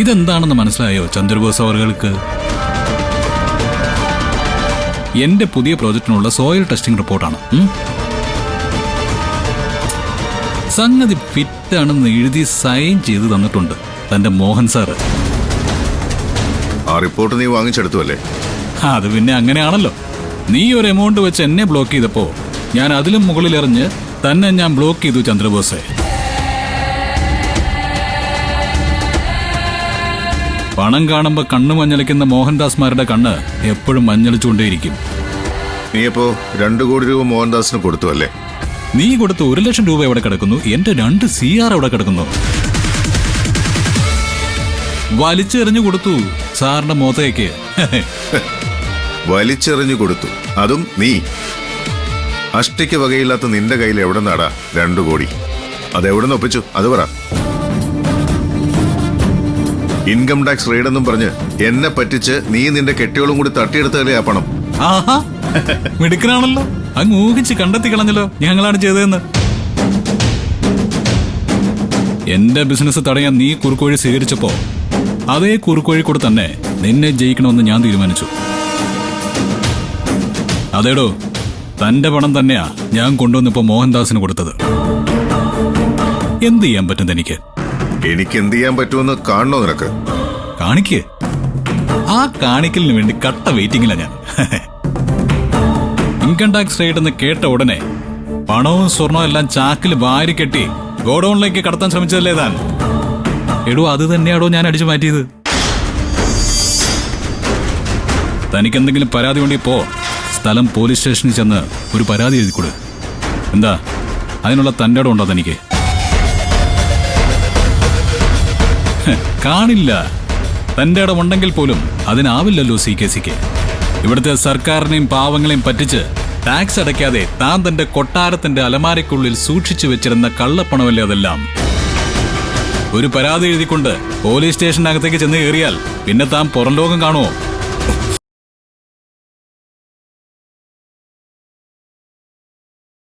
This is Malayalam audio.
ഇതെന്താണെന്ന് മനസ്സിലായോ ചന്ദ്രബോസ് അവർക്ക്? എന്റെ പുതിയ പ്രോജക്റ്റിനുള്ള സോയിൽ ടെസ്റ്റിംഗ് റിപ്പോർട്ടാണ്. സംഗതി ഫിറ്റാണെന്ന് എഴുതി സൈൻ ചെയ്ത് തന്നിട്ടുണ്ട് തന്റെ മോഹൻ സാറ്. ആ റിപ്പോർട്ട് നീ വാങ്ങിച്ചെടുത്തു അല്ലേ? അത് പിന്നെ അങ്ങനെയാണല്ലോ. നീ ഒരു എമൗണ്ട് വെച്ച് എന്നെ ബ്ലോക്ക് ചെയ്തപ്പോ ഞാൻ അതിലും മുകളിലെറിഞ്ഞ് തന്നെ ഞാൻ ബ്ലോക്ക് ചെയ്തു ചന്ദ്രബോസെ. പണം കാണുമ്പോ കണ്ണു മഞ്ഞളിക്കുന്ന മോഹൻദാസ്മാരുടെ കണ്ണ് എപ്പോഴും മഞ്ഞളിച്ചുകൊണ്ടേയിരിക്കും. നീയപ്പോ 2 കോടി രൂപ മോഹൻദാസിന് കൊടുത്തു അല്ലേ? നീ കൊടുത്ത 1 ലക്ഷം രൂപ എവിടെ കിടക്കുന്നു? എന്റെ 2 CR എവിടെ കിടക്കുന്നു? വലിച്ചെറിഞ്ഞു കൊടുത്തു സാറിന്റെ മുഖത്തേക്ക്. വലിച്ചെറിഞ്ഞു കൊടുത്തു, അതും നീ. അഷ്ടിക്ക് വകയില്ലാത്ത നിന്റെ കയ്യിൽ എവിടെ നടാ 2 കോടി? അതെവിടെ ഒപ്പിച്ചു അത് പറ. ഇൻകം ടാക്സ് റെയ്ഡെന്നും പറഞ്ഞ് എന്നെ പറ്റിച്ച് നീ നിന്റെ കെട്ടിയോളും കൂടി തട്ടിയെടുത്തല്ലേ ആ പണം? ആഹാ, മിടുക്കനാണല്ലോ. അങ്ങ് ഊഹിച്ച് കണ്ടെത്തി കളഞ്ഞല്ലോ ഞങ്ങളാണ് ചെയ്തതെന്ന്. എന്റെ ബിസിനസ് തടയാൻ നീ കുറുക്കോഴി സ്വീകരിച്ചപ്പോ അതേ കുറുക്കോഴി കൂടെ തന്നെ നിന്നെ ജയിക്കണമെന്ന് ഞാൻ തീരുമാനിച്ചു. അതേടോ, തന്റെ പണം തന്നെയാ ഞാൻ കൊണ്ടുവന്നിപ്പോ മോഹൻദാസിന് കൊടുത്തത്. എന്ത് ചെയ്യാൻ പറ്റും തനിക്ക്? എനിക്ക് എന്ത് ചെയ്യാൻ പറ്റുമെന്ന് കാണണോ നിനക്ക്? കാണിക്ക്. ആ കാണിക്കലിന് വേണ്ടി കട്ട വെയിറ്റിംഗിലാ ഞാൻ. ഇൻകം ടാക്സ് റെയ്ഡ് എന്ന് കേട്ട ഉടനെ പണവും സ്വർണവും എല്ലാം ചാക്കിൽ വാരി കെട്ടി ഗോഡൌണിലേക്ക് കടത്താൻ ശ്രമിച്ചതല്ലേ താൻ? എടോ, അത് തന്നെയാടോ ഞാൻ അടിച്ചു മാറ്റിയത്. തനിക്കെന്തെങ്കിലും പരാതി ഉണ്ടെങ്കിൽ പോ, സ്ഥലം പോലീസ് സ്റ്റേഷനിൽ ചെന്ന് ഒരു പരാതി എഴുതിക്കൊടു. എന്താ, അതിനുള്ള തന്റെ ഇടം ഉണ്ടോ തനിക്ക്? കാണില്ല. തന്റെ ഇടം ഉണ്ടെങ്കിൽ പോലും അതിനാവില്ലല്ലോ CK. ഇവിടുത്തെ സർക്കാരിനെയും പാവങ്ങളെയും പറ്റിച്ച് ടാക്സ് അടയ്ക്കാതെ താൻ തന്റെ കൊട്ടാരത്തിന്റെ അലമാരയ്ക്കുള്ളിൽ സൂക്ഷിച്ചു വെച്ചിരുന്ന കള്ളപ്പണമല്ലേ അതെല്ലാം. ഒരു പരാതി എഴുതിക്കൊണ്ട് പോലീസ് സ്റ്റേഷനകത്തേക്ക് ചെന്ന് കയറിയാൽ പിന്നെ താൻ പുറം ലോകം കാണുമോ?